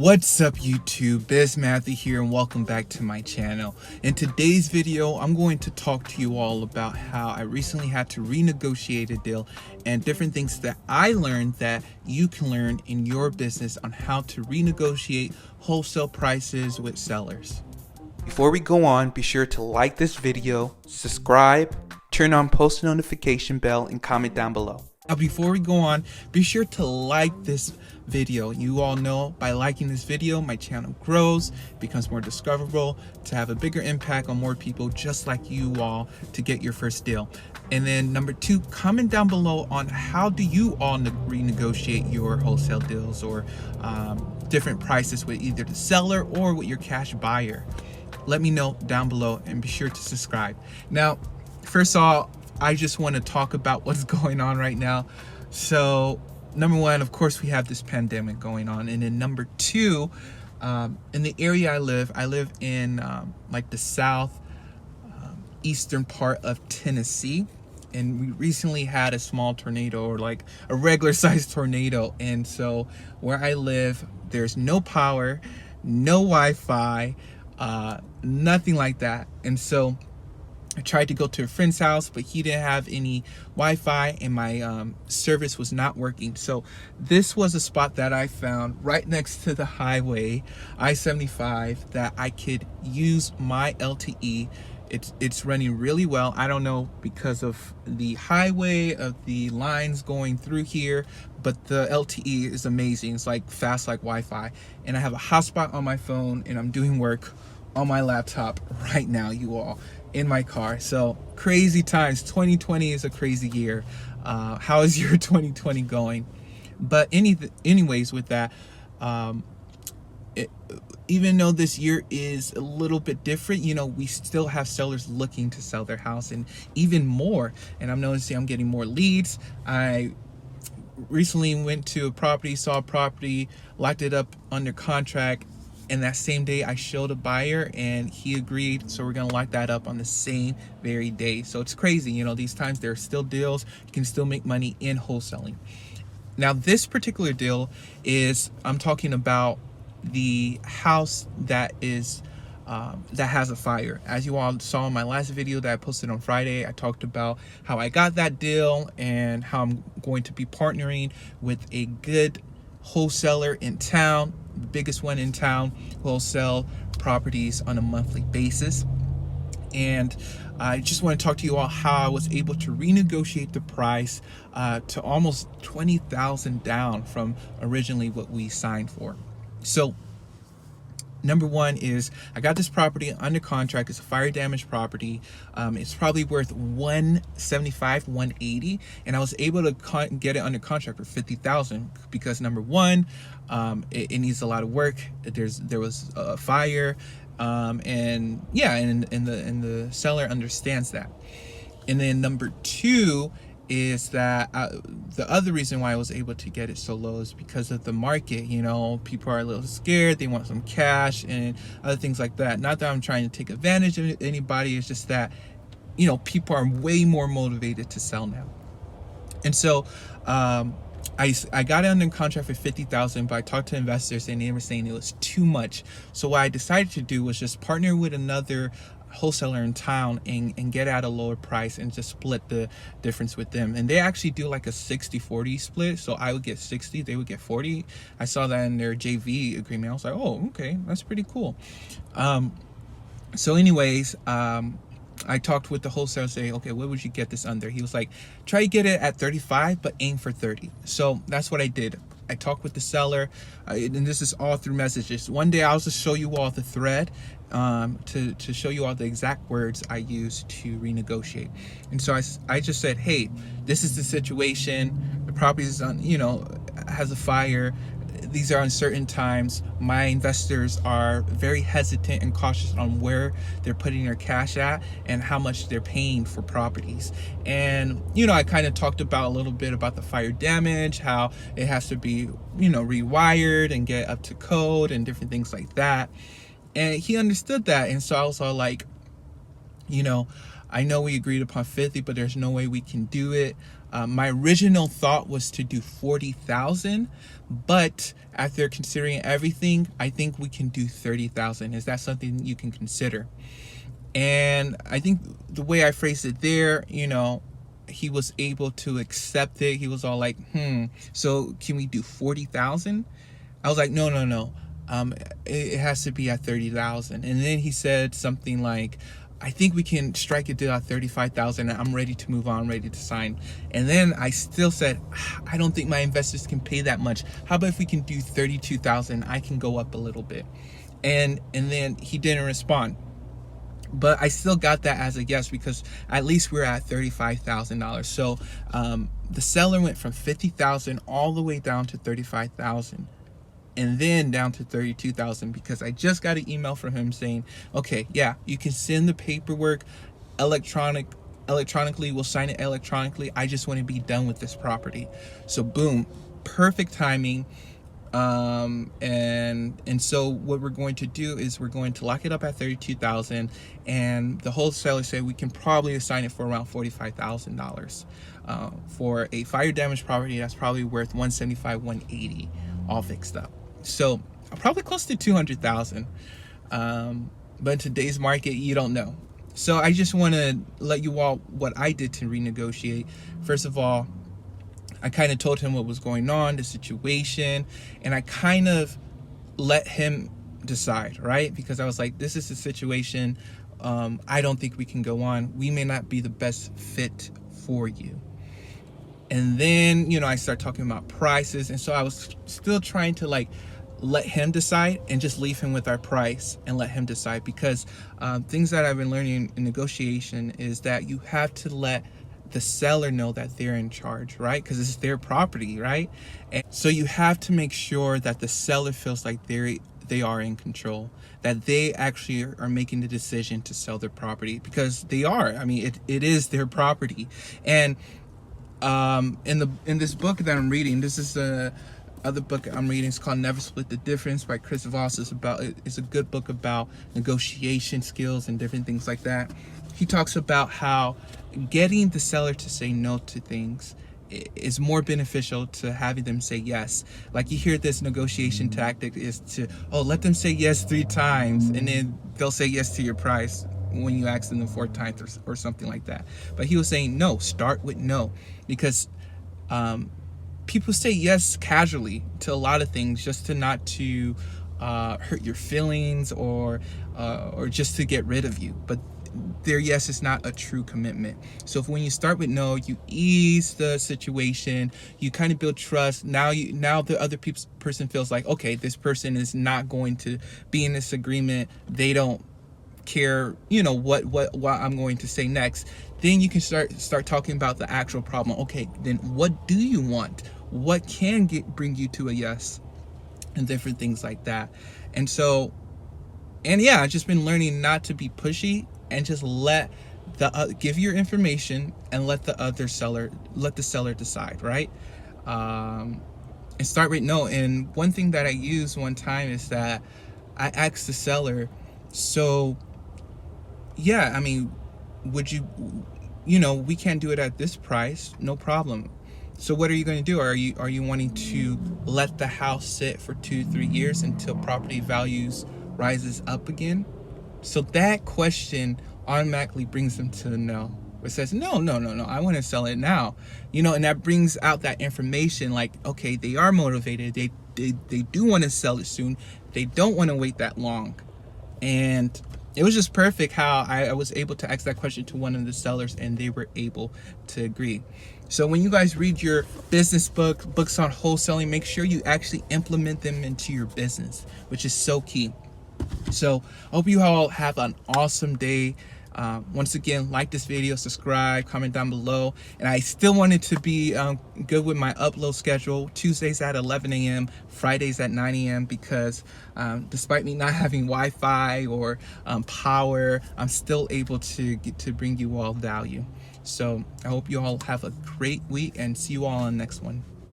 What's up YouTube, Biz Matthew here and welcome back to my channel. In today's video, I'm going to talk to you all about how I recently had to renegotiate a deal and different things that I learned that you can learn in your business on how to renegotiate wholesale prices with sellers. Before we go on, be sure to like this video, subscribe, turn on post notification bell, and comment down below. Now before we go on, be sure to like this video. You all know by liking this video, my channel grows, becomes more discoverable, to have a bigger impact on more people just like you all to get your first deal. And then number two, comment down below on how do you all renegotiate your wholesale deals or different prices with either the seller or with your cash buyer. Let me know down below and be sure to subscribe. Now, first of all, I just want to talk about what's going on right now. So number one, of course, we have this pandemic going on. And then number two, in the area I live in like the south eastern part of Tennessee. And we recently had a small tornado, or like a regular sized tornado. And so where I live, there's no power, no Wi-Fi, nothing like that. And so I tried to go to a friend's house, but he didn't have any Wi-Fi and my service was not working. So this was a spot that I found right next to the highway, I-75, that I could use my LTE. It's running really well. I don't know because of the highway, of the lines going through here, but the LTE is amazing. It's like fast like Wi-Fi. And I have a hotspot on my phone and I'm doing work on my laptop right now, you all, in my car. So crazy times. 2020 is a crazy year. How is your 2020 going? But anyways, with that, even though this year is a little bit different, you know, we still have sellers looking to sell their house, and even more. And I'm noticing I'm getting more leads. I recently went to a property, saw a property, locked it up under contract, and that same day I showed a buyer and he agreed. So we're gonna lock that up on the same very day. So it's crazy, you know, these times there are still deals. You can still make money in wholesaling. Now this particular deal is, I'm talking about the house that is that has a fire. As you all saw in my last video that I posted on Friday, I talked about how I got that deal and how I'm going to be partnering with a good wholesaler in town, the biggest one in town, who will sell properties on a monthly basis. And I just want to talk to you all how I was able to renegotiate the price to almost $20,000 down from originally what we signed for. So number one is I got this property under contract. It's a fire damage property. It's probably worth $175, $180, and I was able to get it under contract for $50,000 because number one, it needs a lot of work. There was a fire, and yeah, and the seller understands that. And then number two is that the other reason why I was able to get it so low is because of the market. You know, people are a little scared, they want some cash and other things like that. Not that I'm trying to take advantage of anybody, it's just that, you know, people are way more motivated to sell now. And so I got it under contract for $50,000, but I talked to investors and they were saying it was too much. So what I decided to do was just partner with another wholesaler in town and get at a lower price and just split the difference with them. And they actually do like a 60-40 split, so I would get 60, they would get 40. I saw that in their JV agreement. I was like, oh, okay, that's pretty cool. So anyways, I talked with the wholesaler, say, okay, what would you get this under? He was like, try to get it at 35, but aim for 30. So that's what I did. I talked with the seller, and this is all through messages. One day I'll just show you all the thread to show you all the exact words I used to renegotiate. And so I just said, hey, this is the situation. The property is on, you know, has a fire. These are uncertain times. My investors are very hesitant and cautious on where they're putting their cash at and how much they're paying for properties. And, you know, I kind of talked about a little bit about the fire damage, how it has to be, you know, rewired and get up to code and different things like that. And he understood that. And so I was all like, you know, I know we agreed upon 50, but there's no way we can do it. My original thought was to do 40,000, but after considering everything, I think we can do 30,000. Is that something you can consider? And I think the way I phrased it there, he was able to accept it. He was all like, so can we do 40,000? I was like, no, no, no. It has to be at 30,000. And then he said something like, I think we can strike a deal at 35,000. I'm ready to move on, ready to sign. And then I still said, I don't think my investors can pay that much. How about if we can do 32,000? I can go up a little bit. And then he didn't respond. But I still got that as a yes, because at least we're at $35,000. So the seller went from 50,000 all the way down to 35,000, and then down to 32,000, because I just got an email from him saying, okay, yeah, you can send the paperwork electronically. We'll sign it electronically. I just want to be done with this property. So boom, perfect timing. And so what we're going to do is we're going to lock it up at 32,000, and the wholesaler said we can probably assign it for around $45,000. For a fire damage property, that's probably worth 175, 180, all fixed up. So probably close to 200,000. But in today's market, you don't know. So I just want to let you all what I did to renegotiate. First of all, I kind of told him what was going on, the situation, and I kind of let him decide, right? Because I was like, this is the situation. I don't think we can go on. We may not be the best fit for you. And then, I start talking about prices. And so I was still trying to let him decide and just leave him with our price and let him decide. Because things that I've been learning in negotiation is that you have to let the seller know that they're in charge, right? Because it's their property, right? And so you have to make sure that the seller feels like they are in control, that they actually are making the decision to sell their property, because they are. I mean, it is their property. And in this book that I'm reading, this is the other book I'm reading. It's called Never Split the Difference by Chris Voss. It's a good book about negotiation skills and different things like that. He talks about how getting the seller to say no to things is more beneficial to having them say yes. Like, you hear this negotiation tactic is to, let them say yes 3 times, and then they'll say yes to your price when you ask them the 4th time or something like that. But he was saying, no, start with no, because people say yes casually to a lot of things, just to not to hurt your feelings or just to get rid of you. But their yes is not a true commitment. So if when you start with no, you ease the situation, you kind of build trust. Now the other person feels like, okay, this person is not going to be in this agreement. They don't care, what I'm going to say next. Then you can start talking about the actual problem. Okay, then what do you want? What can bring you to a yes? And different things like that. And so, I've just been learning not to be pushy, and just let give your information and let the seller decide, right? And start with no. And one thing that I used one time is that I asked the seller, so yeah, I mean, would you, we can't do it at this price, no problem. So what are you going to do? Are you wanting to let the house sit for 2-3 years until property values rises up again? So that question automatically brings them to no. It says, no, I want to sell it now. And that brings out that information, like, okay, they are motivated. They do want to sell it soon. They don't want to wait that long. And it was just perfect how I was able to ask that question to one of the sellers, and they were able to agree. So when you guys read your business books on wholesaling, make sure you actually implement them into your business, which is so key. So I hope you all have an awesome day. Once again, like this video, subscribe, comment down below. And I still wanted to be good with my upload schedule. Tuesdays at 11 a.m., Fridays at 9 a.m. because despite me not having Wi-Fi or power, I'm still able to get to bring you all value. So I hope you all have a great week, and see you all on the next one.